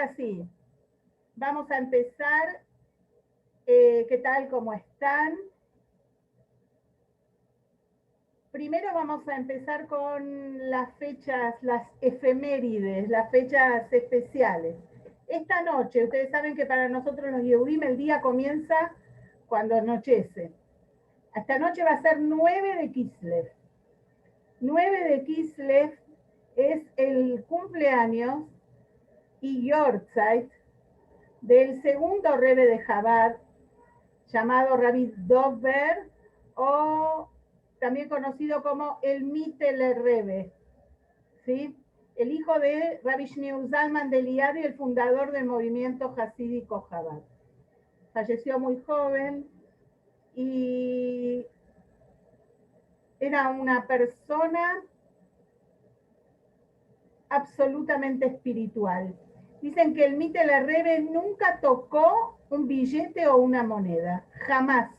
Así, vamos a empezar. ¿Qué tal? ¿Cómo están? Primero vamos a empezar con las fechas, las efemérides, las fechas especiales. Esta noche, ustedes saben que para nosotros los Yehudim el día comienza cuando anochece. Esta noche va a ser 9 de Kislev. 9 de Kislev es el cumpleaños y Yortzeit del segundo rebe de Chabad, llamado Rabbi Dover, o también conocido como el Mittler Rebbe, ¿sí? El hijo de Rabbi Shneur Zalman de Liad y el fundador del movimiento hasídico Chabad. Falleció muy joven y era una persona absolutamente espiritual. Dicen que el Mittler Rebbe nunca tocó un billete o una moneda, jamás,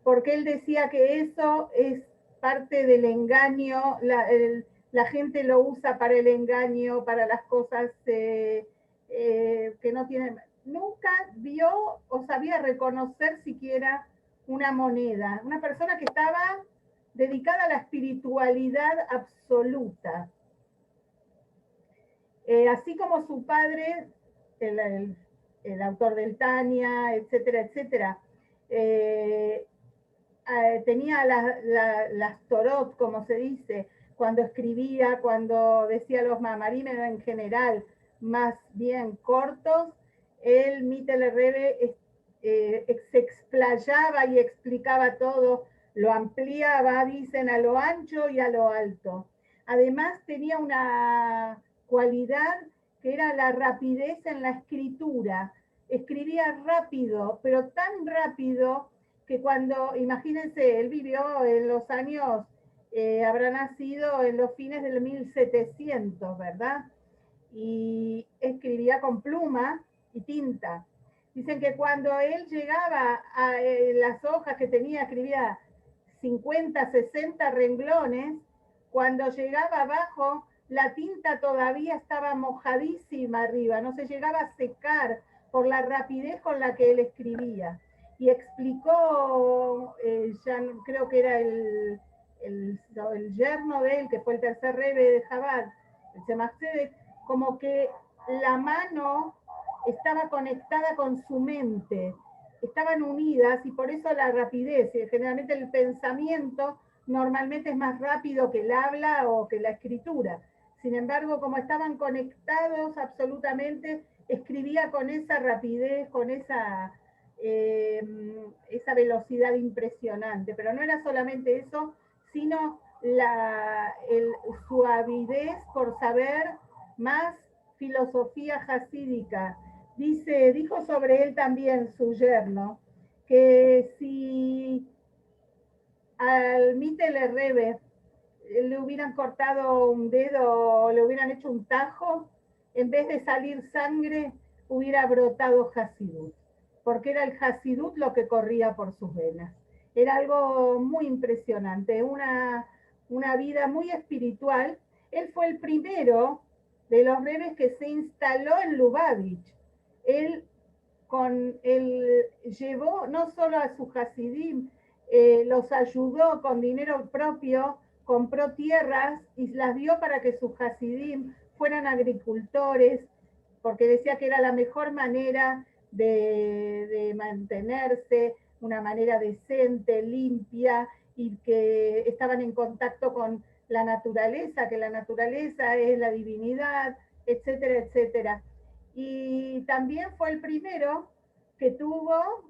porque él decía que eso es parte del engaño, la gente lo usa para el engaño, para las cosas que no tienen. Nunca vio o sabía reconocer siquiera una moneda, una persona que estaba dedicada a la espiritualidad absoluta. Así como su padre, el autor del Tania, etcétera, etcétera, tenía las torot, como se dice, cuando escribía, cuando decía los mamarim en general, más bien cortos, el Mittler Rebbe se explayaba y explicaba todo, lo ampliaba, dicen, a lo ancho y a lo alto. Además tenía una cualidad que era la rapidez en la escritura. Escribía rápido, pero tan rápido que cuando, imagínense, él vivió en los años, habrá nacido en los fines del 1700, ¿verdad? Y escribía con pluma y tinta. Dicen que cuando él llegaba a las hojas que tenía, escribía 50, 60 renglones, cuando llegaba abajo, la tinta todavía estaba mojadísima arriba, no se llegaba a secar por la rapidez con la que él escribía. Y explicó, ya creo que era el yerno de él, que fue el tercer rebe de Jabad, el Tzemach Tzedek, como que la mano estaba conectada con su mente, estaban unidas y por eso la rapidez, generalmente el pensamiento normalmente es más rápido que el habla o que la escritura. Sin embargo, como estaban conectados absolutamente, escribía con esa rapidez, con esa velocidad impresionante. Pero no era solamente eso, sino su avidez por saber más filosofía hasídica. Dijo sobre él también su yerno, que si al Mittler Rebbe le hubieran cortado un dedo o le hubieran hecho un tajo, en vez de salir sangre, hubiera brotado Hasidut, porque era el Hasidut lo que corría por sus venas. Era algo muy impresionante, una vida muy espiritual. Él fue el primero de los rebes que se instaló en Lubavitch. Él llevó no solo a sus Hasidim, los ayudó con dinero propio, compró tierras y las dio para que sus Hasidim fueran agricultores, porque decía que era la mejor manera de mantenerse, una manera decente, limpia, y que estaban en contacto con la naturaleza, que la naturaleza es la divinidad, etcétera, etcétera. Y también fue el primero que tuvo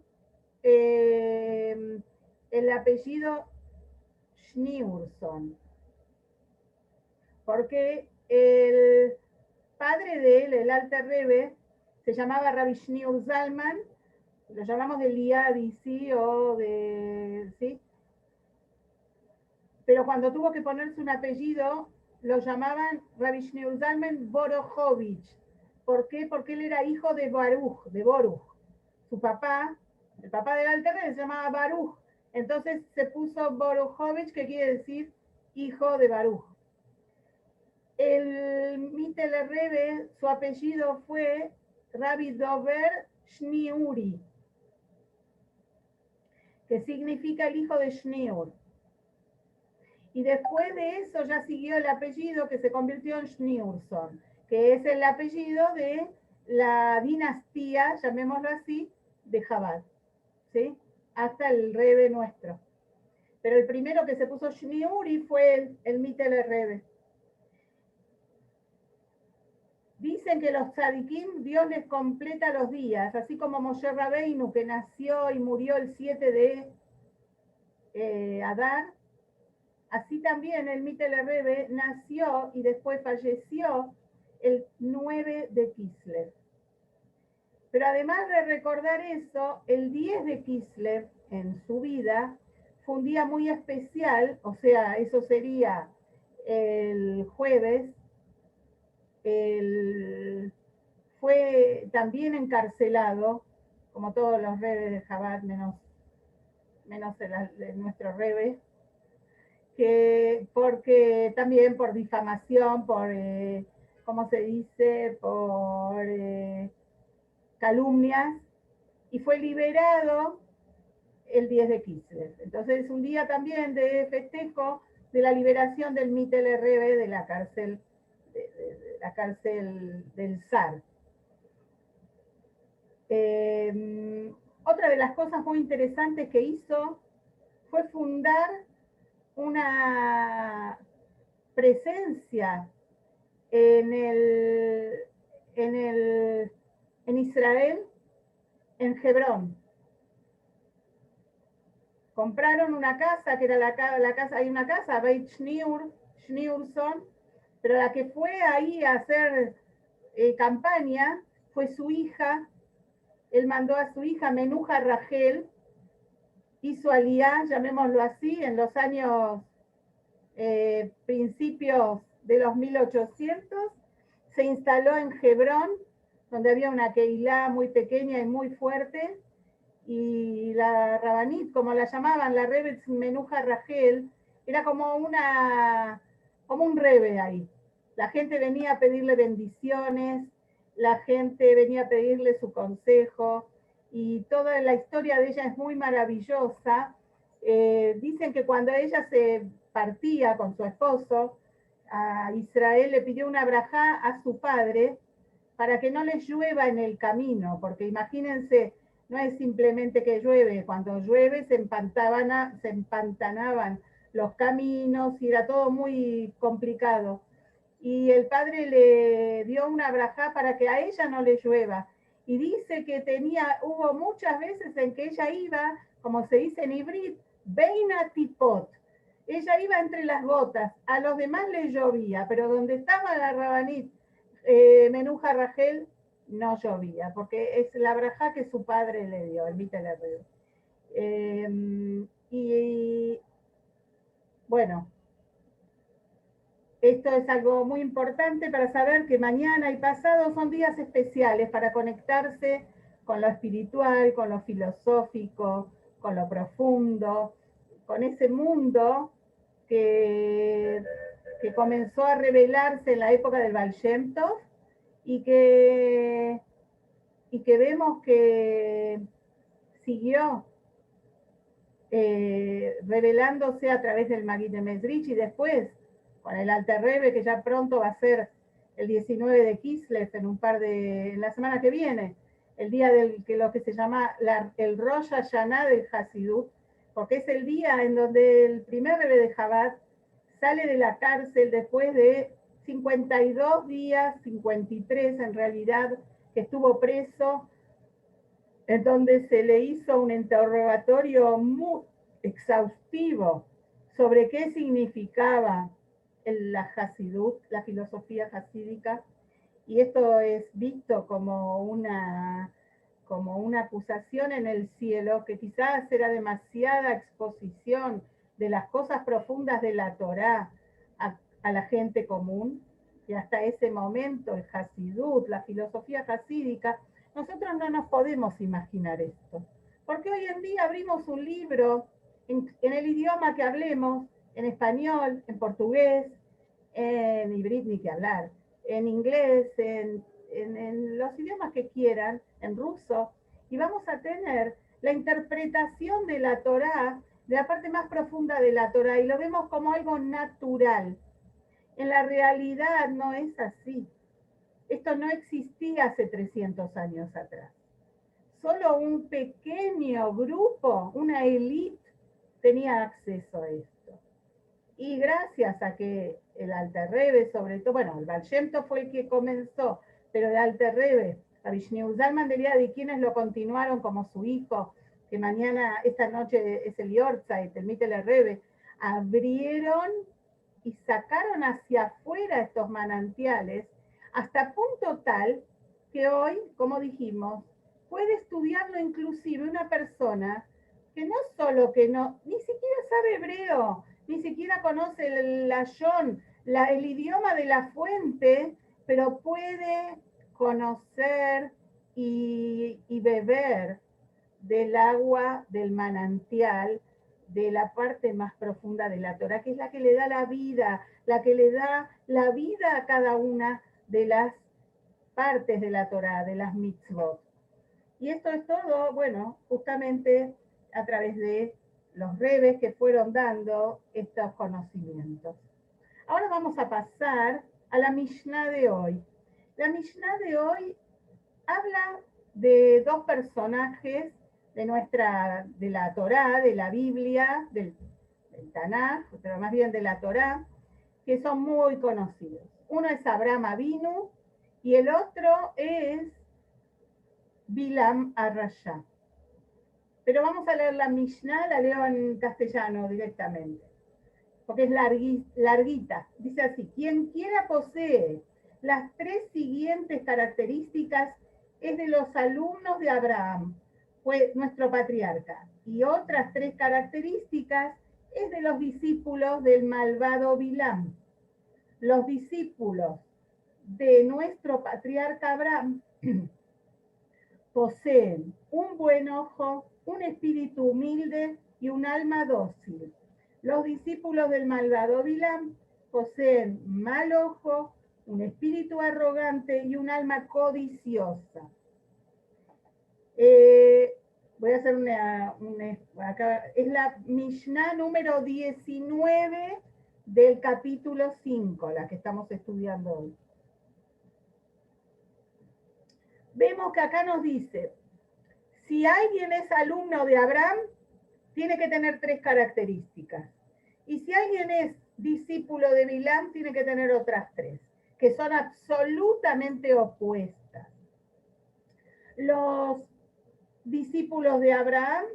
el apellido Schneerson, porque el padre de él, el Alter Rebbe, se llamaba Rabbi Shneur Zalman, lo llamamos de Liadi, ¿sí? O de, ¿sí? Pero cuando tuvo que ponerse un apellido, lo llamaban Rabbi Shneur Zalman Borochovich. ¿Por qué? Porque él era hijo de Boruch. Su papá, el papá del Alter Rebbe, se llamaba Baruch. Entonces se puso Borochovich, que quiere decir hijo de Baruch. el Mittler Rebbe, su apellido fue Rabbi Dover Shniuri, que significa el hijo de Shniur. Y después de eso ya siguió el apellido que se convirtió en Schneerson, que es el apellido de la dinastía, llamémoslo así, de Chabad, ¿sí? Hasta el Rebbe nuestro. Pero el primero que se puso Shniuri fue el Mittler Rebbe. Dicen que los tzadikim, Dios les completa los días, así como Moshe Rabbeinu, que nació y murió el 7 de Adar, así también el Mittler Rebbe nació y después falleció el 9 de Kislev. Pero además de recordar eso, el 10 de Kislev en su vida fue un día muy especial, o sea, eso sería el jueves. Fue también encarcelado, como todos los rebes de Chabad, menos el nuestro rebe, que porque también por difamación, por, ¿cómo se dice?, por calumnias, y fue liberado el 10 de Kislev. Entonces es un día también de festejo de la liberación del Mittler Rebbe de la cárcel, de la cárcel del zar. Otra de las cosas muy interesantes que hizo fue fundar una presencia en Israel, en Hebrón. Compraron una casa, que era la casa, hay una casa, Beit Schneerson, pero la que fue ahí a hacer campaña fue su hija. Él mandó a su hija Menuja Rachel, hizo aliyá, llamémoslo así, en los años principios de los 1800, se instaló en Hebrón, donde había una keilá muy pequeña y muy fuerte, y la Rabanit, como la llamaban, la Rebbe Menuja Rachel, era como un rebe ahí. La gente venía a pedirle bendiciones, la gente venía a pedirle su consejo, y toda la historia de ella es muy maravillosa. Dicen que cuando ella se partía con su esposo a Israel, le pidió una brajá a su padre para que no les llueva en el camino, porque imagínense, no es simplemente que llueve, cuando llueve se empantanaban los caminos y era todo muy complicado. Y el padre le dio una brajá para que a ella no le llueva. Y dice que hubo muchas veces en que ella iba, como se dice en hibrid, beina tipot. Ella iba entre las gotas, a los demás les llovía, pero donde estaba la Rabanit Menuja Rachel, no llovía, porque es la brajá que su padre le dio, el Mittler Rebbe. Y bueno, esto es algo muy importante para saber que mañana y pasado son días especiales para conectarse con lo espiritual, con lo filosófico, con lo profundo, con ese mundo que comenzó a revelarse en la época del Baal Shem Tov y que vemos que siguió revelándose a través del Maguid de Mesrich y después con el Alter Rebbe, que ya pronto va a ser el 19 de Kislev, en la semana que viene, el día lo que se llama el Rosh Hashanah del Hasidut, porque es el día en donde el primer Rebbe de Chabad sale de la cárcel después de 52 días, 53 en realidad, que estuvo preso, en donde se le hizo un interrogatorio muy exhaustivo sobre qué significaba la Hasidut, la filosofía hasídica, y esto es visto como una acusación en el cielo, que quizás era demasiada exposición de las cosas profundas de la Torá a la gente común, y hasta ese momento el Hasidut, la filosofía hasídica, nosotros no nos podemos imaginar esto, porque hoy en día abrimos un libro en el idioma que hablemos, en español, en portugués, en hibrid ni que hablar, en inglés, en los idiomas que quieran, en ruso, y vamos a tener la interpretación de la Torá, de la parte más profunda de la Torá, y lo vemos como algo natural. En la realidad no es así. Esto no existía hace 300 años atrás. Solo un pequeño grupo, una élite, tenía acceso a esto. Y gracias a que el Alter Rebbe, sobre todo, bueno, el Baal Shem Tov fue el que comenzó, pero el Alter Rebbe, Avishniu Zalman de Liadi, quienes lo continuaron como su hijo, que mañana, esta noche es el Yortzeit, el Mittler Rebbe, abrieron y sacaron hacia afuera estos manantiales hasta punto tal que hoy, como dijimos, puede estudiarlo inclusive una persona que no solo que no, ni siquiera sabe hebreo, ni siquiera conoce el lashon, el idioma de la fuente, pero puede conocer y beber del agua del manantial, de la parte más profunda de la Torah, que es la que le da la vida, la que le da la vida a cada una de las partes de la Torah, de las mitzvot. Y esto es todo, bueno, justamente a través de los rebes que fueron dando estos conocimientos. Ahora vamos a pasar a la Mishnah de hoy. La Mishnah de hoy habla de dos personajes de la Torá, de la Biblia, del Tanaj, pero más bien de la Torá, que son muy conocidos. Uno es Abraham Avinu y el otro es Bilam Arrayá. Pero vamos a leer la Mishnah, la leo en castellano directamente, porque es larguita. Dice así: quien quiera posee las tres siguientes características es de los alumnos de Abraham, fue nuestro patriarca, y otras tres características es de los discípulos del malvado Bilam. Los discípulos de nuestro patriarca Abraham poseen un buen ojo, un espíritu humilde y un alma dócil. Los discípulos del malvado Bilam poseen mal ojo, un espíritu arrogante y un alma codiciosa. Voy a hacer acá, es la Mishnah número 19 del capítulo 5, la que estamos estudiando hoy. Vemos que acá nos dice, si alguien es alumno de Abraham, tiene que tener tres características. Y si alguien es discípulo de Bilam, tiene que tener otras tres, que son absolutamente opuestas. Los discípulos de Abraham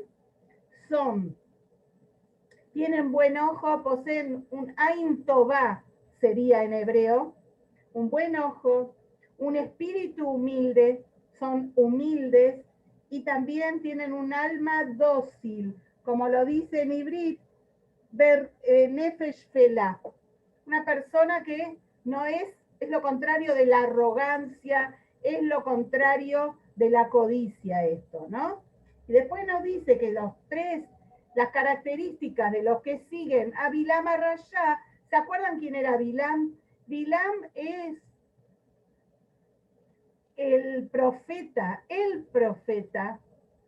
tienen buen ojo, poseen un Ain Tová, sería en hebreo, un buen ojo, un espíritu humilde, son humildes, y también tienen un alma dócil, como lo dice en hibrid, Nefesh Felah, una persona que no es lo contrario de la arrogancia, es lo contrario de la codicia esto, ¿no? Y después nos dice que las características de los que siguen a Bilam Arrayá, ¿se acuerdan quién era Bilam? Bilam es el profeta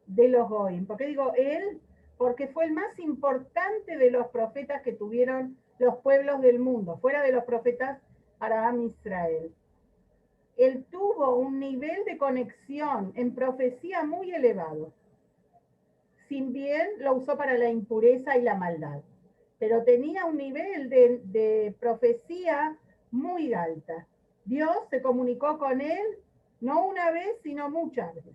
de los Goim. ¿Por qué digo él? Porque fue el más importante de los profetas que tuvieron los pueblos del mundo, fuera de los profetas Abraham Israel. Él tuvo un nivel de conexión en profecía muy elevado. Sin bien lo usó para la impureza y la maldad, pero tenía un nivel de profecía muy alta. Dios se comunicó con él no una vez, sino muchas veces.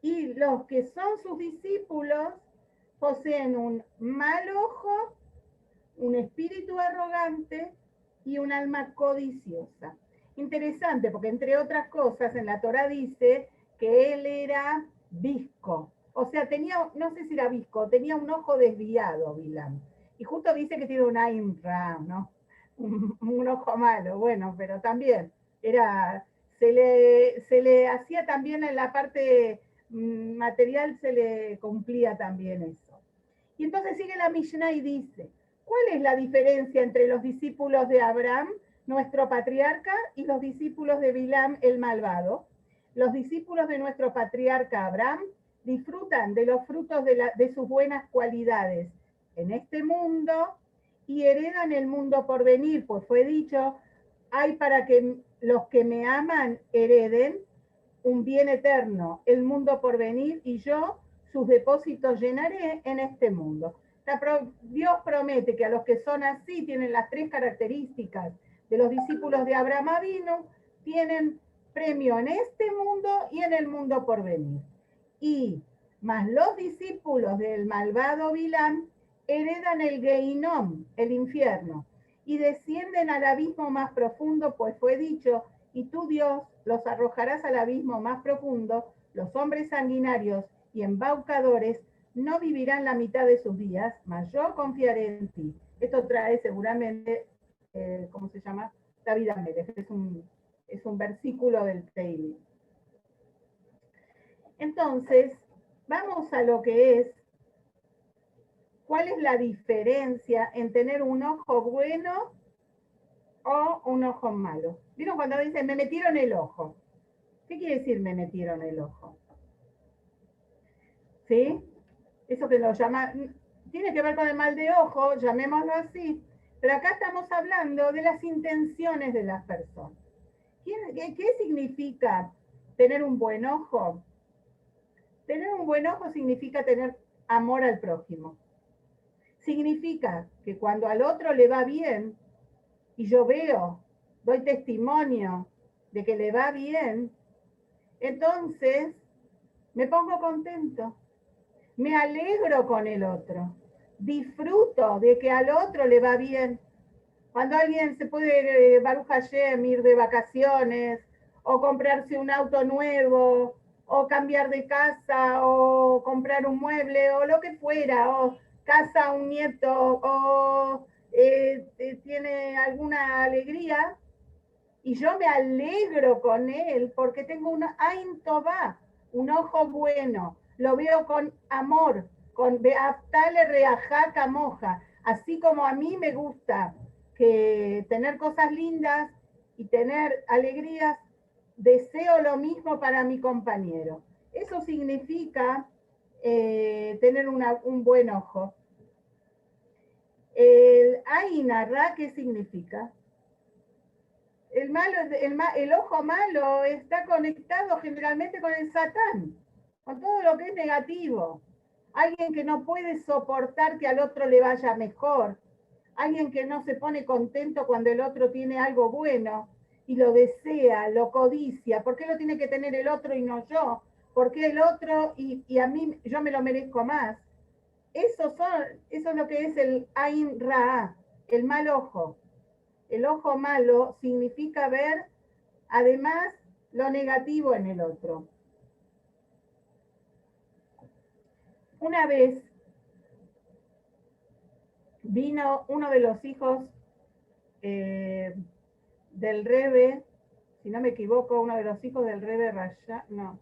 Y los que son sus discípulos poseen un mal ojo, un espíritu arrogante y un alma codiciosa. Interesante, porque entre otras cosas en la Torá dice que él era visco. O sea, tenía, no sé si era visco, tenía un ojo desviado, Bilam. Y justo dice que tiene un Ain Ram, ¿no? Un ojo malo, bueno, pero también se le hacía también en la parte material, se le cumplía también eso. Y entonces sigue la Mishnah y dice, ¿Cuál es la diferencia entre los discípulos de Abraham, nuestro patriarca, y los discípulos de Bilam, el malvado? Los discípulos de nuestro patriarca Abraham disfrutan de los frutos de sus buenas cualidades en este mundo y heredan el mundo por venir, pues fue dicho, hay para que los que me aman hereden un bien eterno, el mundo por venir, y yo sus depósitos llenaré en este mundo. Dios promete que a los que son así, tienen las tres características de los discípulos de Abraham Avinu, tienen premio en este mundo y en el mundo por venir. Y más los discípulos del malvado Bilán heredan el Geinom, el infierno, y descienden al abismo más profundo, pues fue dicho, y tú, Dios, los arrojarás al abismo más profundo, los hombres sanguinarios y embaucadores no vivirán la mitad de sus días, mas yo confiaré en ti. Esto trae seguramente, ¿cómo se llama? David Amélez, es un versículo del Tehilim. Entonces, vamos a lo que es, ¿cuál es la diferencia en tener un ojo bueno o un ojo malo? ¿Vieron cuando dicen, me metieron el ojo? ¿Qué quiere decir me metieron el ojo? ¿Sí? Eso que lo llama, tiene que ver con el mal de ojo, llamémoslo así, pero acá estamos hablando de las intenciones de las personas. ¿Qué significa tener un buen ojo? Tener un buen ojo significa tener amor al prójimo. Significa que cuando al otro le va bien, y yo veo, doy testimonio de que le va bien, entonces me pongo contento, me alegro con el otro, disfruto de que al otro le va bien. Cuando alguien se puede, Baruch Hashem, ir de vacaciones, o comprarse un auto nuevo, o cambiar de casa, o comprar un mueble, o lo que fuera, o casa a un nieto, o tiene alguna alegría, y yo me alegro con él porque tengo una Ain Tová, un ojo bueno, lo veo con amor, con Beaftale Reajá Camoja, así como a mí me gusta que tener cosas lindas y tener alegrías, deseo lo mismo para mi compañero. Eso significa tener un buen ojo. El Ain Arra, ¿qué significa? El ojo malo está conectado generalmente con el Satán, con todo lo que es negativo. Alguien que no puede soportar que al otro le vaya mejor. Alguien que no se pone contento cuando el otro tiene algo bueno y lo desea, lo codicia. ¿Por qué lo tiene que tener el otro y no yo? ¿Por qué el otro y a mí yo me lo merezco más? Eso es lo que es el Ain Ra, el mal ojo. El ojo malo significa ver, además, lo negativo en el otro. Una vez vino uno de los hijos del Rebbe, si no me equivoco, uno de los hijos del Rebbe Rasha, no.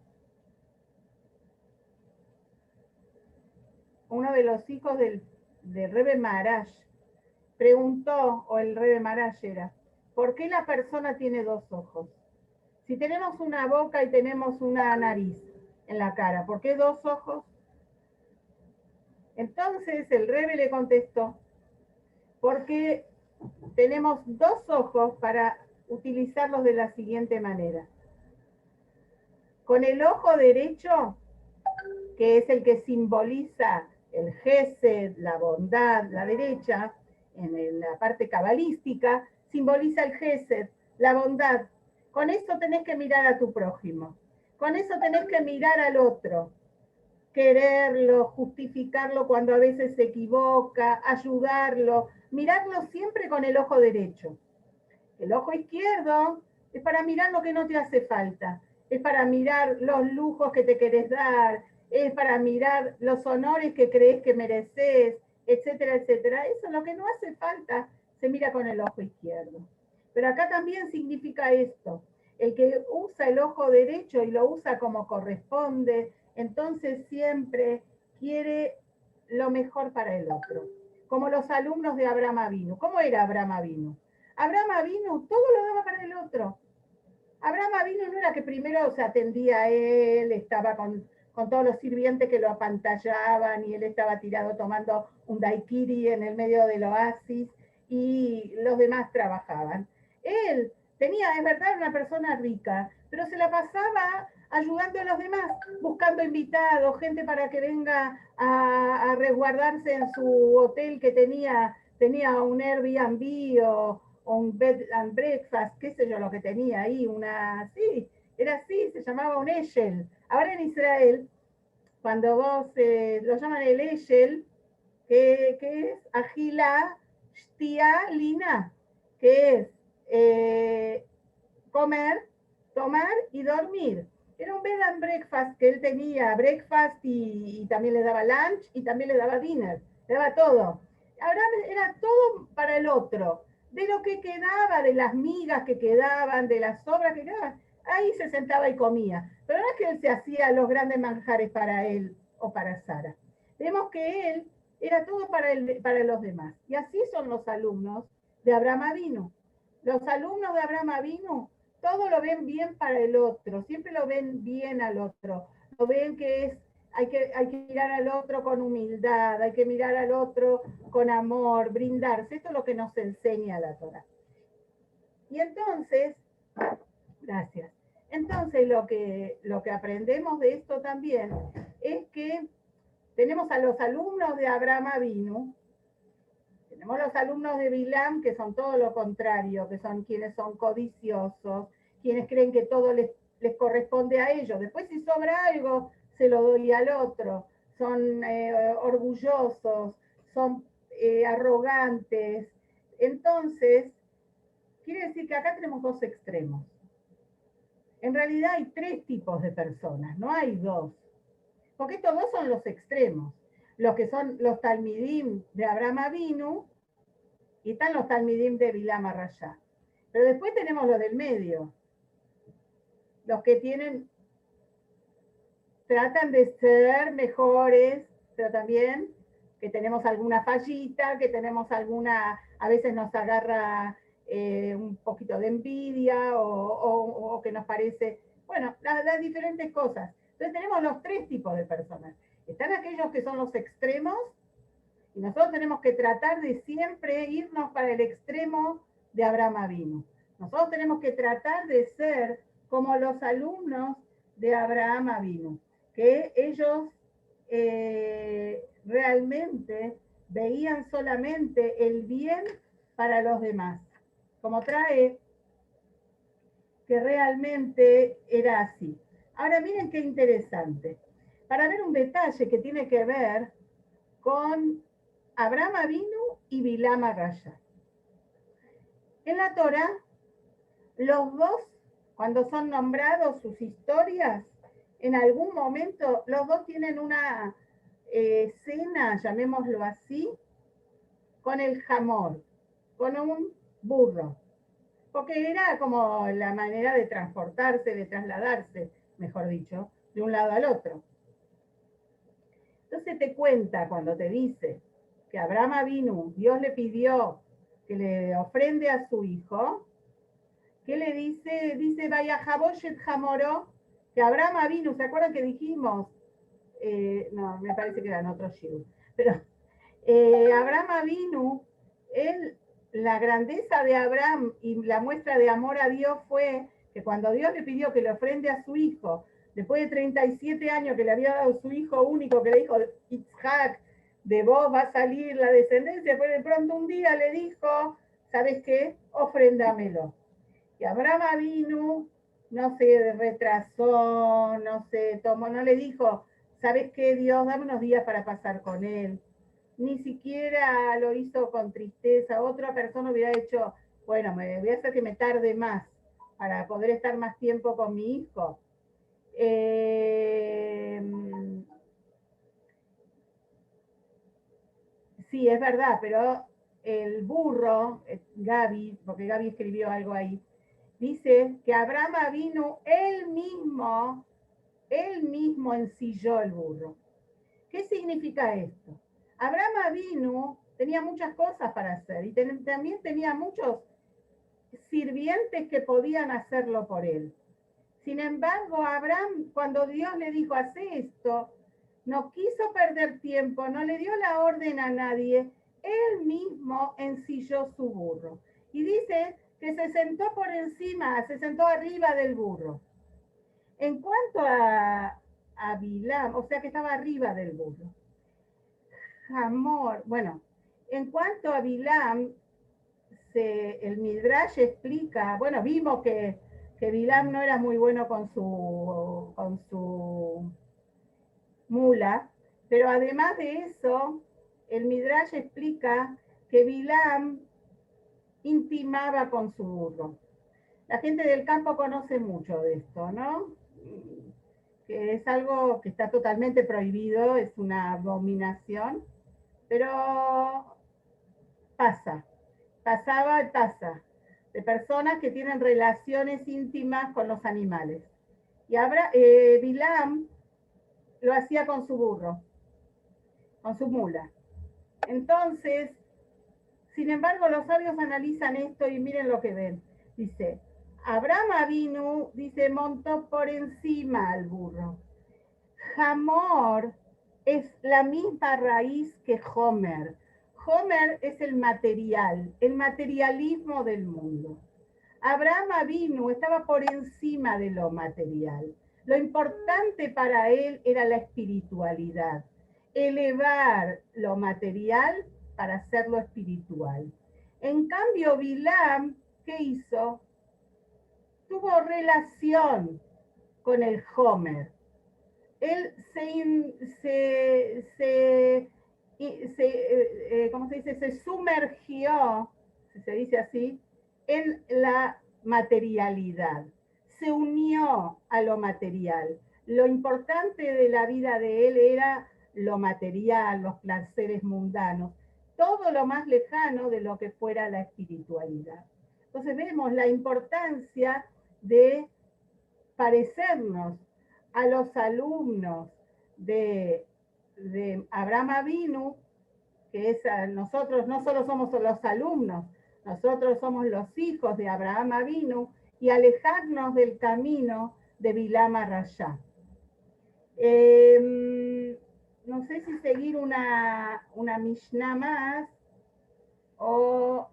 Uno de los hijos del Rebbe Maharash preguntó, o el Rebbe Maharash era, ¿por qué la persona tiene dos ojos? Si tenemos una boca y tenemos una nariz en la cara, ¿por qué dos ojos? Entonces el Rebbe le contestó, porque tenemos dos ojos para utilizarlos de la siguiente manera. Con el ojo derecho, que es el que simboliza el Gesed, la bondad, la derecha, en la parte cabalística, simboliza el Gesed, la bondad. Con eso tenés que mirar a tu prójimo. Con eso tenés que mirar al otro. Quererlo, justificarlo cuando a veces se equivoca, ayudarlo, mirarlo siempre con el ojo derecho. El ojo izquierdo es para mirar lo que no te hace falta, es para mirar los lujos que te querés dar, es para mirar los honores que crees que mereces, etcétera, etcétera. Eso es lo que no hace falta, se mira con el ojo izquierdo. Pero acá también significa esto, el que usa el ojo derecho y lo usa como corresponde, entonces siempre quiere lo mejor para el otro. como los alumnos de Abraham Avinu. ¿Cómo era Abraham Avinu? Abraham Avinu todo lo daba para el otro. Abraham Avinu no era que primero se atendía a él, estaba con todos los sirvientes que lo apantallaban y él estaba tirado tomando un daiquiri en el medio del oasis y los demás trabajaban. Él tenía, es verdad, una persona rica, pero se la pasaba ayudando a los demás, buscando invitados, gente para que venga a resguardarse en su hotel que tenía un Airbnb o un bed and breakfast, qué sé yo lo que tenía ahí, sí, era así, se llamaba un Eshel. Ahora en Israel, cuando vos lo llaman el Eshel, que es Agila Shtia Lina, que es comer, tomar y dormir. Era un bed and breakfast que él tenía, breakfast y también le daba lunch y también le daba dinner, le daba todo. Ahora era todo para el otro. De lo que quedaba, de las migas que quedaban, de las sobras que quedaban, ahí se sentaba y comía. Pero no es que él se hacía los grandes manjares para él o para Sara. Vemos que él era todo para los demás. Y así son los alumnos de Abraham Avinu. Los alumnos de Abraham Avinu todo lo ven bien para el otro, siempre lo ven bien al otro, lo ven que hay que mirar al otro con humildad, hay que mirar al otro con amor, brindarse, esto es lo que nos enseña la Torá. Y entonces, gracias, entonces lo que aprendemos de esto también es que tenemos a los alumnos de Abraham Avinu, tenemos los alumnos de Bilam, que son todo lo contrario, que son quienes son codiciosos, quienes creen que todo les corresponde a ellos. Después si sobra algo, se lo doy al otro. Son orgullosos, son arrogantes. Entonces, quiere decir que acá tenemos dos extremos. En realidad hay tres tipos de personas, no hay dos. Porque estos dos son los extremos. Los que son los talmidim de Abraham Avinu y están los talmidim de Bilam Arashá. Pero después tenemos los del medio. Los que tratan de ser mejores, pero también que tenemos alguna fallita, que tenemos a veces nos agarra un poquito de envidia o que nos parece, bueno, las diferentes cosas. Entonces tenemos los tres tipos de personas. Están aquellos que son los extremos, y nosotros tenemos que tratar de siempre irnos para el extremo de Abraham Avinu. Nosotros tenemos que tratar de ser como los alumnos de Abraham Avinu, que ellos realmente veían solamente el bien para los demás. Como trae que realmente era así. Ahora miren qué interesante. Para ver un detalle que tiene que ver con Abraham Avinu y Bilam Arashá. En la Torá, los dos, cuando son nombrados sus historias, en algún momento los dos tienen una escena, llamémoslo así, con el jamor, con un burro, porque era como la manera de transportarse, de trasladarse, mejor dicho, de un lado al otro. Entonces te cuenta cuando te dice que Abraham Avinu, Dios le pidió que le ofrende a su hijo, ¿qué le dice? Dice, vaya Jaboshet Jamoro, que Abraham Avinu, ¿se acuerdan que dijimos? No, me parece que eran otros shiur, pero Abraham Avinu, la grandeza de Abraham y la muestra de amor a Dios fue que cuando Dios le pidió que le ofrende a su hijo, después de 37 años que le había dado su hijo único, que le dijo, Itzhak, de vos va a salir la descendencia, pues de pronto un día le dijo, ¿sabes qué? Ofréndamelo. Y Abraham vino, no se retrasó, no se tomó, no le dijo, ¿sabes qué, Dios? Dame unos días para pasar con él. Ni siquiera lo hizo con tristeza. Otra persona hubiera hecho, bueno, me voy a hacer que me tarde más para poder estar más tiempo con mi hijo. Sí, es verdad, pero el burro, Gaby, porque Gaby escribió algo ahí, dice que Abraham vino él mismo ensilló el burro. ¿Qué significa esto? Abraham vino tenía muchas cosas para hacer y también tenía muchos sirvientes que podían hacerlo por él. Sin embargo, Abraham, cuando Dios le dijo, hace esto, no quiso perder tiempo, no le dio la orden a nadie, él mismo ensilló su burro. Y dice que se sentó por encima, se sentó arriba del burro. En cuanto a Bilam, o sea que estaba arriba del burro. Hamor, bueno, en cuanto a Bilam, el Midrash explica, bueno, vimos que Bilam no era muy bueno con su mula, pero además de eso, el Midrash explica que Bilam intimaba con su burro. La gente del campo conoce mucho de esto, ¿no? Que es algo que está totalmente prohibido, es una abominación, pero pasaba y pasa, de personas que tienen relaciones íntimas con los animales. Y Bilam lo hacía con su burro, con su mula. Entonces, sin embargo, los sabios analizan esto y miren lo que ven. Dice, Abraham Avinu, dice, montó por encima al burro. Hamor es la misma raíz que Homer. Homer es el materialismo del mundo. Abraham Avinu estaba por encima de lo material. Lo importante para él era la espiritualidad, elevar lo material para hacerlo espiritual. En cambio, Bilam, ¿qué hizo? Tuvo relación con el Homer. Él ¿cómo se dice? Se sumergió, si se dice así, en la materialidad. Se unió a lo material. Lo importante de la vida de él era lo material, los placeres mundanos, todo lo más lejano de lo que fuera la espiritualidad. Entonces vemos la importancia de parecernos a los alumnos de Abraham Avinu, que es nosotros no solo somos los alumnos, nosotros somos los hijos de Abraham Avinu, y alejarnos del camino de Bilam Arashá. No sé si seguir una Mishnah más o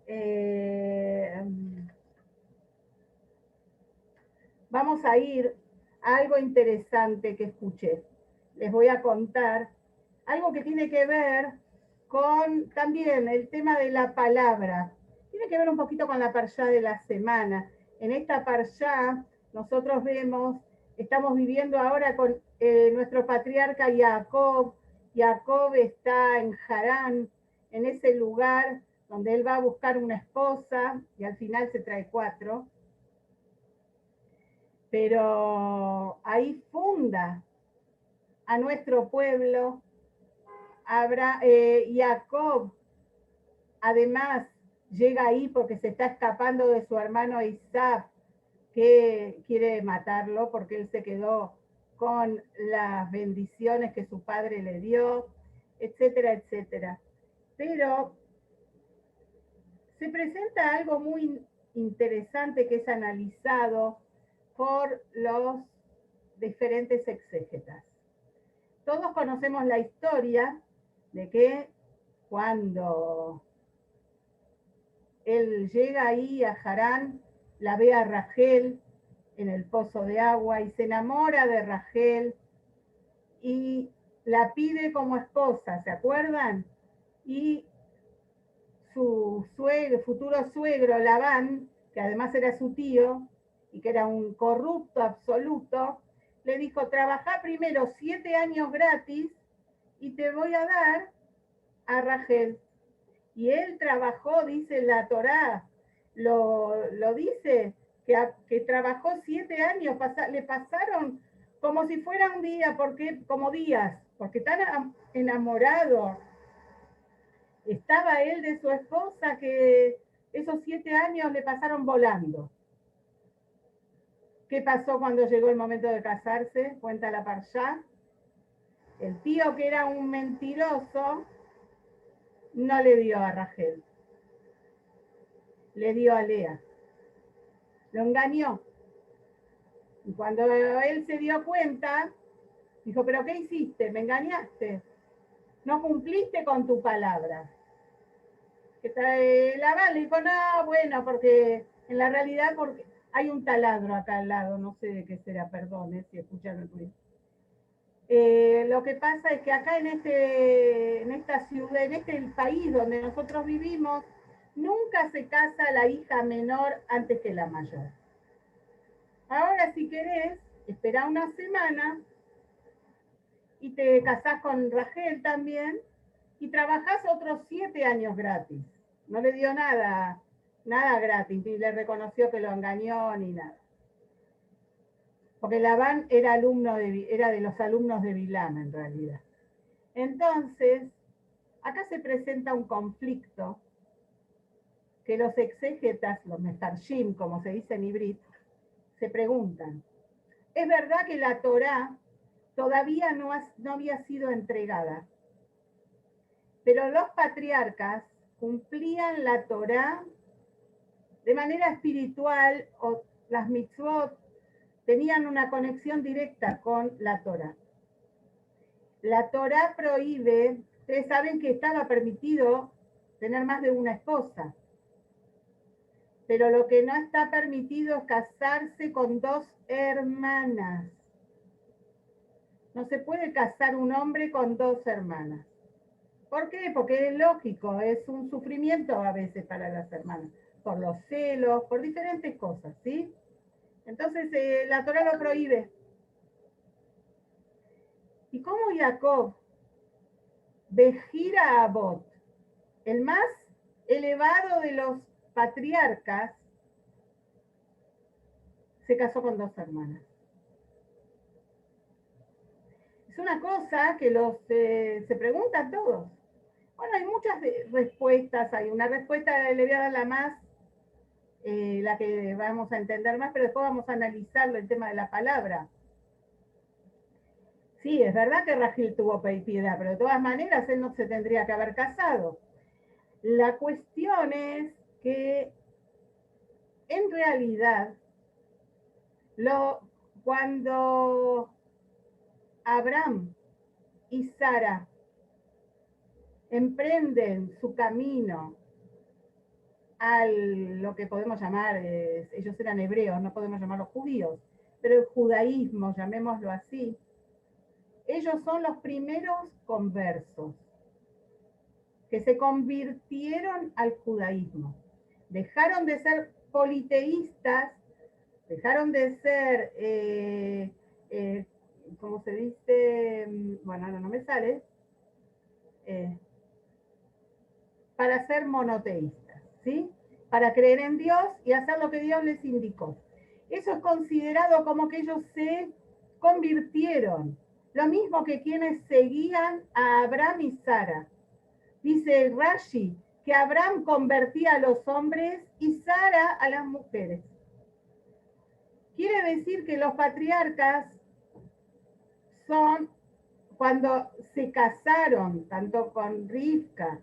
vamos a ir a algo interesante que escuché. Les voy a contar algo que tiene que ver con también el tema de la palabra. Tiene que ver un poquito con la parshá de la semana. En esta parshá nosotros vemos, estamos viviendo ahora con nuestro patriarca Jacob. Jacob está en Harán, en ese lugar donde él va a buscar una esposa y al final se trae 4. Pero ahí funda a nuestro pueblo. Jacob, además, llega ahí porque se está escapando de su hermano Isaac, que quiere matarlo porque él se quedó con las bendiciones que su padre le dio, etcétera, etcétera. Pero se presenta algo muy interesante que es analizado por los diferentes exégetas. Todos conocemos la historia de que cuando él llega ahí a Harán, la ve a Rachel en el pozo de agua y se enamora de Rachel y la pide como esposa, ¿se acuerdan? Y su futuro suegro, Labán, que además era su tío y que era un corrupto absoluto, le dijo, trabaja primero 7 años gratis y te voy a dar a Rachel. Y él trabajó, dice la Torá, lo dice, que trabajó 7 años, le pasaron como si fuera un día, como días, porque tan enamorado estaba él de su esposa que esos 7 años le pasaron volando. ¿Qué pasó cuando llegó el momento de casarse? Cuenta la Parshá. El tío, que era un mentiroso, no le dio a Rachel, le dio a Lea. Lo engañó. Y cuando él se dio cuenta, dijo, ¿pero qué hiciste? ¿Me engañaste? No cumpliste con tu palabra. Labán le dijo, no, bueno, porque en la realidad porque hay un taladro acá al lado, no sé de qué será, perdón, si escucharon el ruido. Lo que pasa es que acá en esta ciudad, en este país donde nosotros vivimos, nunca se casa la hija menor antes que la mayor. Ahora, si querés, espera una semana y te casás con Rachel también y trabajás otros 7 años gratis. No le dio nada gratis, ni le reconoció que lo engañó ni nada. Porque Labán era de los alumnos de Bilam en realidad. Entonces, acá se presenta un conflicto que los exégetas, los mefarshim, como se dice en Ibrit, se preguntan. Es verdad que la Torá todavía no había sido entregada, pero los patriarcas cumplían la Torá de manera espiritual, o las mitzvot tenían una conexión directa con la Torá. La Torá prohíbe, ustedes saben que estaba permitido tener más de una esposa, pero lo que no está permitido es casarse con 2 hermanas. No se puede casar un hombre con 2 hermanas. ¿Por qué? Porque es lógico, es un sufrimiento a veces para las hermanas, por los celos, por diferentes cosas, ¿sí? Entonces la Torá lo prohíbe. ¿Y cómo Jacob, Bejira Abot, el más elevado de los patriarcas, se casó con 2 hermanas? Es una cosa que se preguntan todos. Bueno, hay muchas respuestas. Hay una respuesta, le voy a dar la más, la que vamos a entender más, pero después vamos a analizarlo, el tema de la palabra. Sí, es verdad que Rachel tuvo piedad, pero de todas maneras él no se tendría que haber casado. La cuestión es que en realidad cuando Abraham y Sara emprenden su camino a lo que podemos llamar, ellos eran hebreos, no podemos llamarlos judíos, pero el judaísmo, llamémoslo así, ellos son los primeros conversos que se convirtieron al judaísmo. Dejaron de ser politeístas, dejaron de ser, ¿cómo se dice? Bueno, ahora no me sale, para ser monoteístas, ¿sí? Para creer en Dios y hacer lo que Dios les indicó. Eso es considerado como que ellos se convirtieron, lo mismo que quienes seguían a Abraham y Sara. Dice Rashi que Abraham convertía a los hombres y Sara a las mujeres. Quiere decir que los patriarcas son, cuando se casaron, tanto con Rivka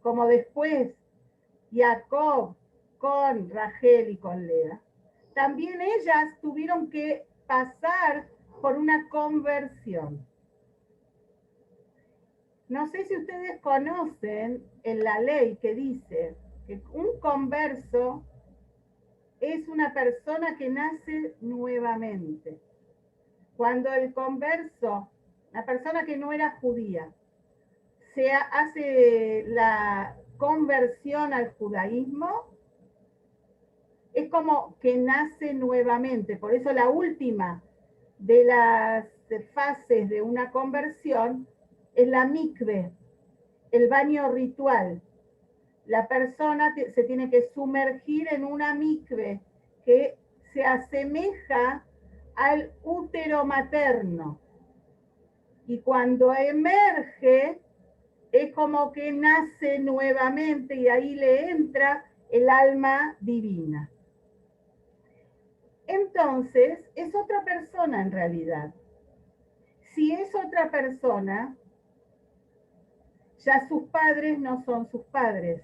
como después Jacob con Rachel y con Lea, también ellas tuvieron que pasar por una conversión. No sé si ustedes conocen en la ley que dice que un converso es una persona que nace nuevamente. Cuando el converso, la persona que no era judía, se hace la conversión al judaísmo, es como que nace nuevamente. Por eso la última de las fases de una conversión es la mikve, el baño ritual. La persona se tiene que sumergir en una mikve que se asemeja al útero materno. Y cuando emerge, es como que nace nuevamente y ahí le entra el alma divina. Entonces, es otra persona en realidad. Si es otra persona, ya sus padres no son sus padres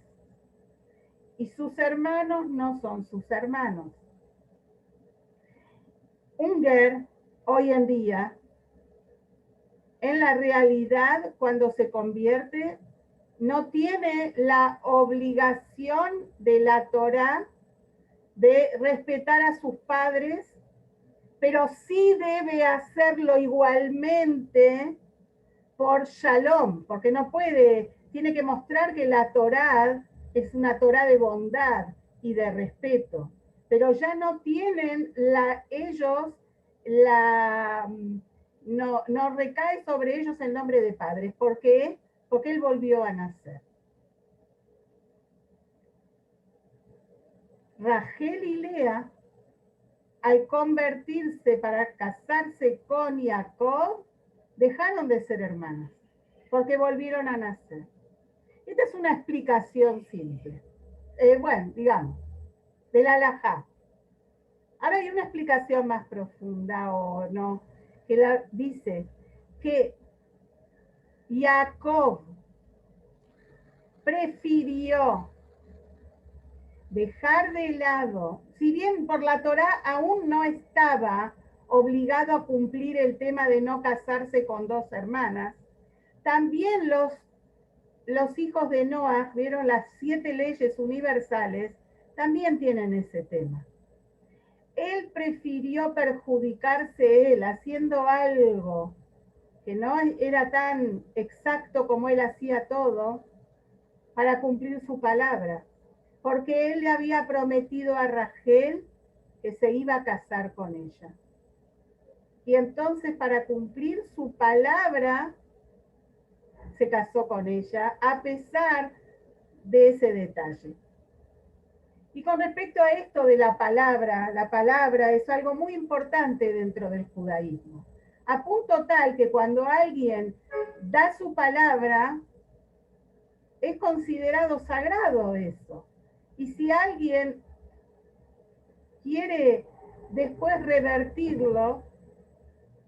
y sus hermanos no son sus hermanos. Un ger, hoy en día, en la realidad, cuando se convierte, no tiene la obligación de la Torá de respetar a sus padres, pero sí debe hacerlo igualmente por shalom, porque no puede, tiene que mostrar que la Torá es una Torá de bondad y de respeto, pero ya no tienen ellos no recae sobre ellos el nombre de padres. ¿Por qué? Porque él volvió a nacer. Rachel y Lea, al convertirse para casarse con Jacob, dejaron de ser hermanas, porque volvieron a nacer. Esta es una explicación simple. Bueno, digamos, de la halajá. Ahora hay una explicación más profunda, o no, que dice que Jacob prefirió dejar de lado, si bien por la Torá aún no estaba obligado a cumplir el tema de no casarse con dos hermanas, también los hijos de Noah, vieron las 7 leyes universales, también tienen ese tema. Él prefirió perjudicarse él haciendo algo que no era tan exacto como él hacía todo, para cumplir su palabra, porque él le había prometido a Rachel que se iba a casar con ella. Y entonces, para cumplir su palabra, se casó con ella, a pesar de ese detalle. Y con respecto a esto de la palabra es algo muy importante dentro del judaísmo. A punto tal que cuando alguien da su palabra, es considerado sagrado eso. Y si alguien quiere después revertirlo,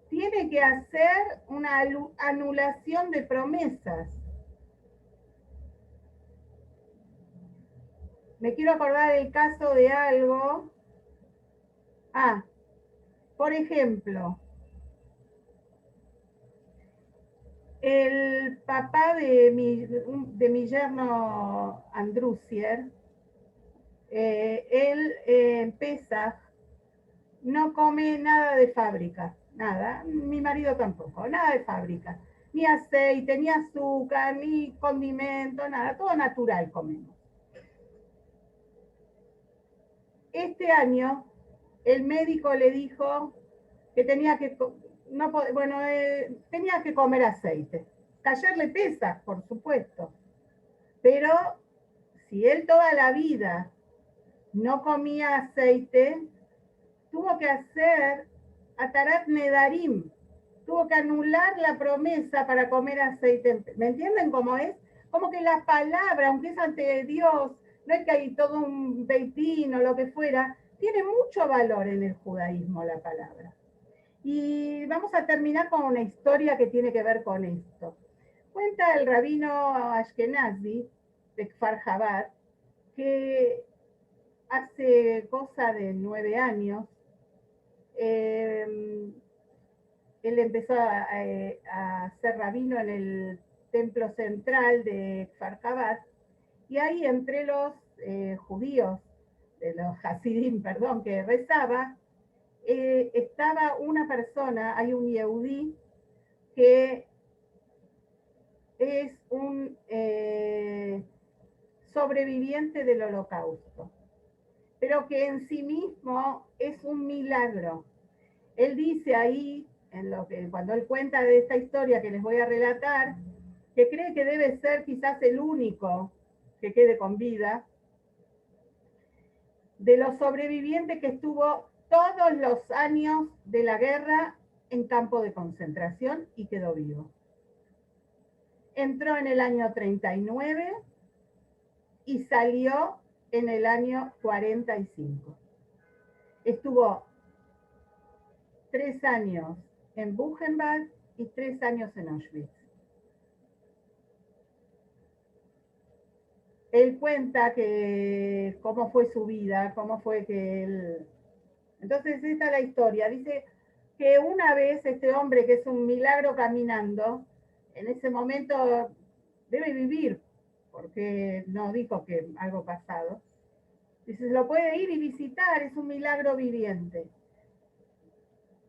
tiene que hacer una anulación de promesas. Me quiero acordar el caso de algo. Por ejemplo, el papá de mi yerno Andrusier, él en Pesaj no come nada de fábrica, nada, mi marido tampoco, nada de fábrica, ni aceite, ni azúcar, ni condimento, nada, todo natural comemos. Este año el médico le dijo que tenía que, no, bueno, tenía que comer aceite. Callarle pesas, por supuesto. Pero si él toda la vida no comía aceite, tuvo que hacer Atarat Nedarim, tuvo que anular la promesa para comer aceite. ¿Me entienden cómo es? Como que la palabra, aunque es ante Dios, no es que hay todo un beitín o lo que fuera, tiene mucho valor en el judaísmo la palabra. Y vamos a terminar con una historia que tiene que ver con esto. Cuenta el rabino Ashkenazi de Kfar Chabad que hace cosa de 9 años él empezó a ser rabino en el templo central de Kfar Chabad, y ahí entre los judíos, de los hasidim, perdón, que rezaba, estaba una persona, hay un yehudí, que es un sobreviviente del holocausto, pero que en sí mismo es un milagro. Él dice ahí, cuando él cuenta de esta historia que les voy a relatar, que cree que debe ser quizás el único que quede con vida, de los sobrevivientes que estuvo todos los años de la guerra en campo de concentración y quedó vivo. Entró en el año 39 y salió en el año 45. Estuvo 3 años en Buchenwald y 3 años en Auschwitz. él cuenta que cómo fue su vida, cómo fue que él... Entonces esta es la historia. Dice que una vez este hombre, que es un milagro caminando, en ese momento debe vivir, porque no dijo que algo pasado. Dice, se lo puede ir y visitar, es un milagro viviente.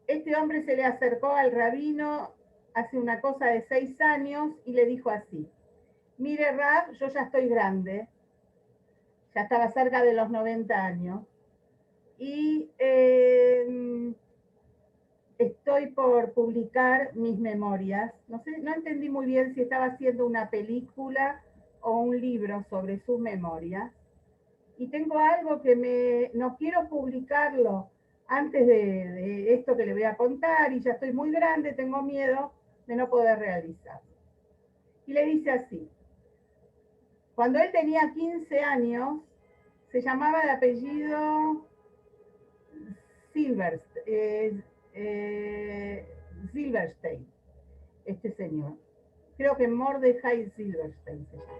Este hombre se le acercó al rabino hace una cosa de 6 años y le dijo así: mire, Rab, yo ya estoy grande, ya estaba cerca de los 90 años, y estoy por publicar mis memorias. No sé, no entendí muy bien si estaba haciendo una película o un libro sobre sus memorias. Y tengo algo que no quiero publicarlo antes de esto que le voy a contar, y ya estoy muy grande, tengo miedo de no poder realizar. Y le dice así: cuando él tenía 15 años, se llamaba de apellido Silverstein, este señor. Creo que Mordecai Silverstein se llama.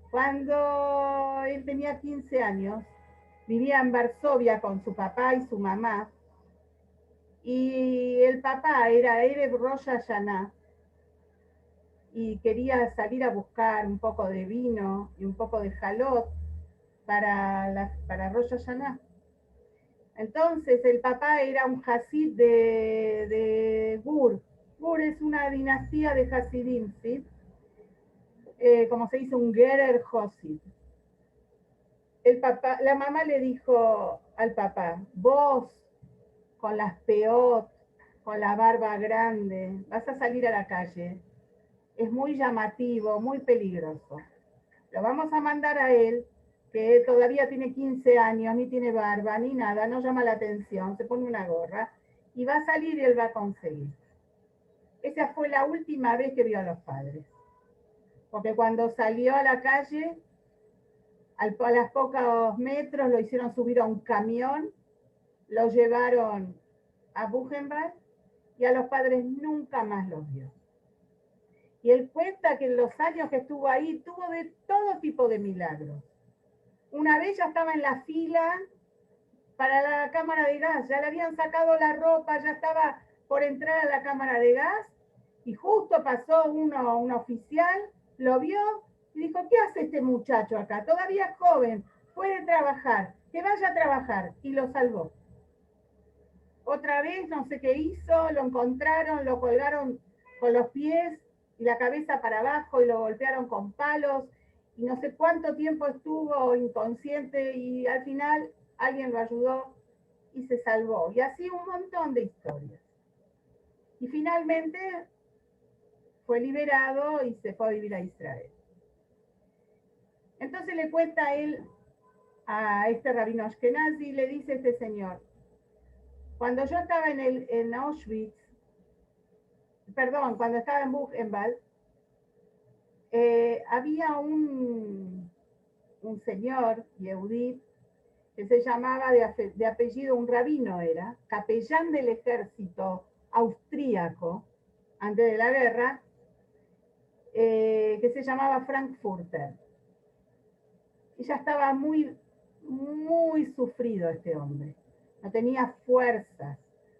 Cuando él tenía 15 años, vivía en Varsovia con su papá y su mamá, y el papá era Erev Rosh Hashanah y quería salir a buscar un poco de vino y un poco de jalot para Rosh Hashanah. Entonces el papá era un hasid de Gur. Gur es una dinastía de hasidim, ¿sí? Como se dice, un Gerer Hosid. La mamá le dijo al papá: vos, con las peot, con la barba grande, vas a salir a la calle. Es muy llamativo, muy peligroso. Lo vamos a mandar a él, que todavía tiene 15 años, ni tiene barba, ni nada, no llama la atención, se pone una gorra, y va a salir y él va a conseguir. Esa fue la última vez que vio a los padres. Porque cuando salió a la calle, a los pocos metros lo hicieron subir a un camión, lo llevaron a Buchenwald y a los padres nunca más los vio. Y él cuenta que en los años que estuvo ahí tuvo de todo tipo de milagros. Una vez ya estaba en la fila para la cámara de gas, ya le habían sacado la ropa, ya estaba por entrar a la cámara de gas, y justo pasó un oficial, lo vio y dijo: ¿qué hace este muchacho acá? Todavía es joven, puede trabajar, que vaya a trabajar, y lo salvó. Otra vez no sé qué hizo, lo encontraron, lo colgaron con los pies y la cabeza para abajo y lo golpearon con palos, y no sé cuánto tiempo estuvo inconsciente, y al final alguien lo ayudó y se salvó. Y así un montón de historias. Y finalmente fue liberado y se fue a vivir a Israel. Entonces le cuenta él a este rabino Ashkenazi, le dice este señor: cuando yo estaba en Auschwitz, perdón, cuando estaba en Buchenwald, había un señor, Yehudí, que se llamaba de apellido, un rabino era, capellán del ejército austríaco antes de la guerra, que se llamaba Frankfurter. Y ya estaba muy, muy sufrido este hombre. No tenía fuerzas.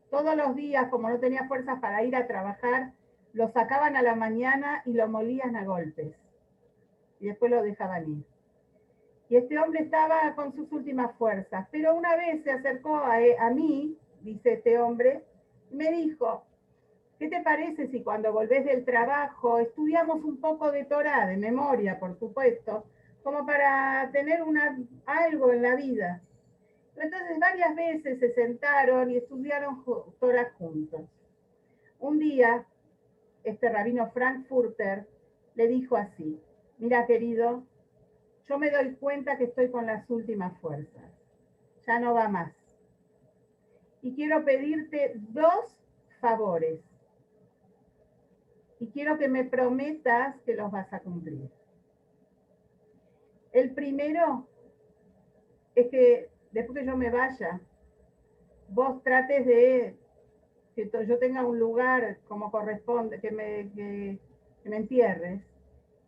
Todos los días, como no tenía fuerzas para ir a trabajar, lo sacaban a la mañana y lo molían a golpes. Y después lo dejaban ir. Y este hombre estaba con sus últimas fuerzas. Pero una vez se acercó a mí, dice este hombre, y me dijo: ¿qué te parece si cuando volvés del trabajo estudiamos un poco de Torah, de memoria, por supuesto, como para tener algo en la vida? Entonces varias veces se sentaron y estudiaron Torah juntos. Un día, este rabino Frankfurter le dijo así: mira, querido, yo me doy cuenta que estoy con las últimas fuerzas, ya no va más. Y quiero pedirte 2 favores. Y quiero que me prometas que los vas a cumplir. El primero es que después que yo me vaya, vos trates de que yo tenga un lugar como corresponde, que me entierres,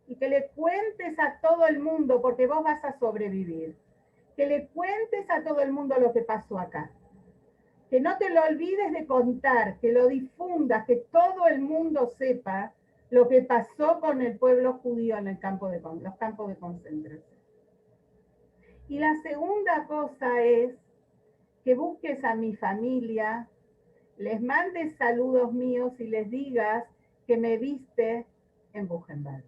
y que le cuentes a todo el mundo, porque vos vas a sobrevivir, que le cuentes a todo el mundo lo que pasó acá. Que no te lo olvides de contar, que lo difundas, que todo el mundo sepa lo que pasó con el pueblo judío en el los campos de concentración. Y la segunda cosa es que busques a mi familia, les mandes saludos míos y les digas que me viste en Buchenwald.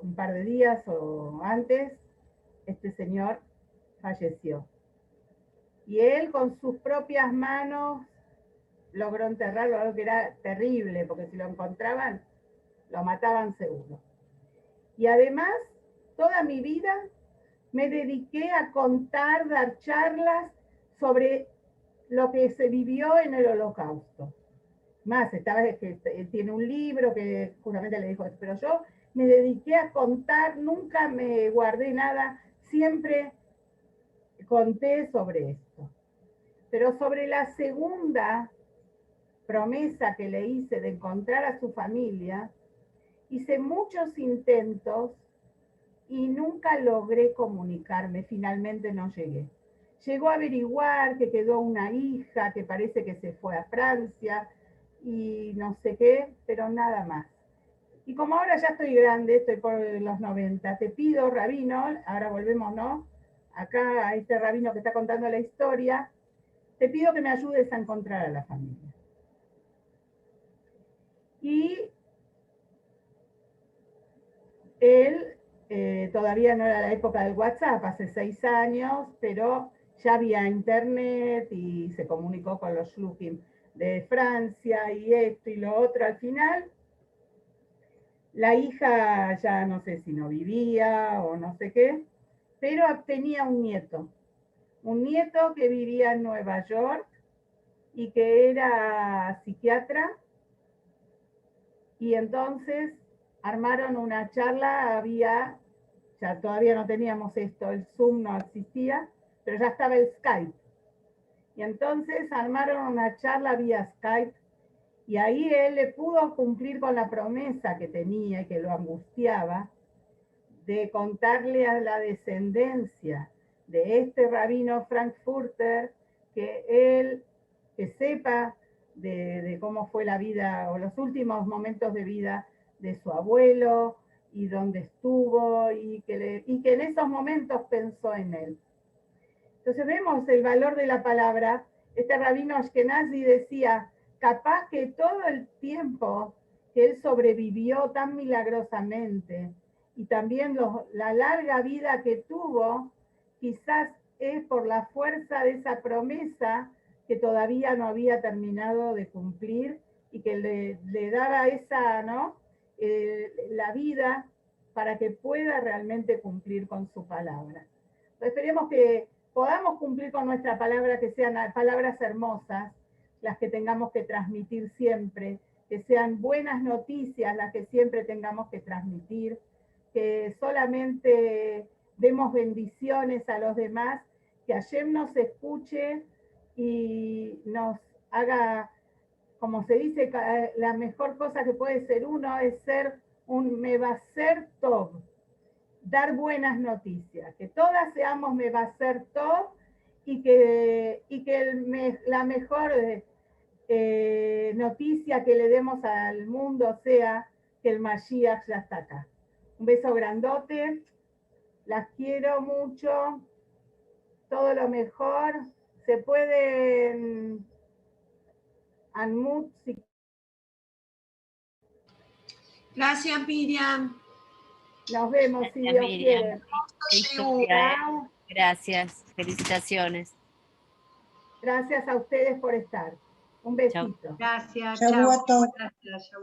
Un par de días o antes, este señor falleció. Y él con sus propias manos logró enterrarlo, algo que era terrible, porque si lo encontraban, lo mataban seguro. Y además, toda mi vida me dediqué a contar, dar charlas sobre lo que se vivió en el Holocausto. Más, él tiene un libro que justamente le dijo eso, pero yo me dediqué a contar, nunca me guardé nada, siempre conté sobre esto. Pero sobre la segunda promesa que le hice de encontrar a su familia, hice muchos intentos y nunca logré comunicarme, finalmente no llegué. Llegó a averiguar que quedó una hija que parece que se fue a Francia y no sé qué, pero nada más. Y como ahora ya estoy grande, estoy por los 90, te pido, rabino, ahora volvemos, ¿no? Acá a este rabino que está contando la historia, te pido que me ayudes a encontrar a la familia. Y él, todavía no era la época del WhatsApp, hace 6 años, pero ya había internet y se comunicó con los shluchim de Francia y esto y lo otro. Al final, la hija ya no sé si no vivía o no sé qué, pero tenía un nieto que vivía en Nueva York y que era psiquiatra, y entonces armaron una charla, ya todavía no teníamos esto, el Zoom no existía, pero ya estaba el Skype. Y entonces armaron una charla vía Skype y ahí él le pudo cumplir con la promesa que tenía y que lo angustiaba de contarle a la descendencia de este rabino Frankfurter que sepa de cómo fue la vida o los últimos momentos de vida de su abuelo y dónde estuvo y que en esos momentos pensó en él. Entonces vemos el valor de la palabra. Este rabino Ashkenazi decía, capaz que todo el tiempo que él sobrevivió tan milagrosamente y también la larga vida que tuvo, quizás es por la fuerza de esa promesa que todavía no había terminado de cumplir y que le daba esa, ¿no? La vida para que pueda realmente cumplir con su palabra. Entonces, esperemos que podamos cumplir con nuestra palabra, que sean palabras hermosas, las que tengamos que transmitir siempre, que sean buenas noticias las que siempre tengamos que transmitir, que solamente demos bendiciones a los demás, que Hashem nos escuche y nos haga, como se dice, la mejor cosa que puede ser uno es ser un mevaser tov, dar buenas noticias, que todas seamos mevaser tov y que la mejor noticia que le demos al mundo sea que el Mashiach ya está acá. Un beso grandote, las quiero mucho, todo lo mejor. Se pueden unmute. Gracias, Miriam. Nos vemos, si Dios quiere. Gracias, felicitaciones. Gracias a ustedes por estar. Un besito. Gracias. Chau. Gracias. Chau.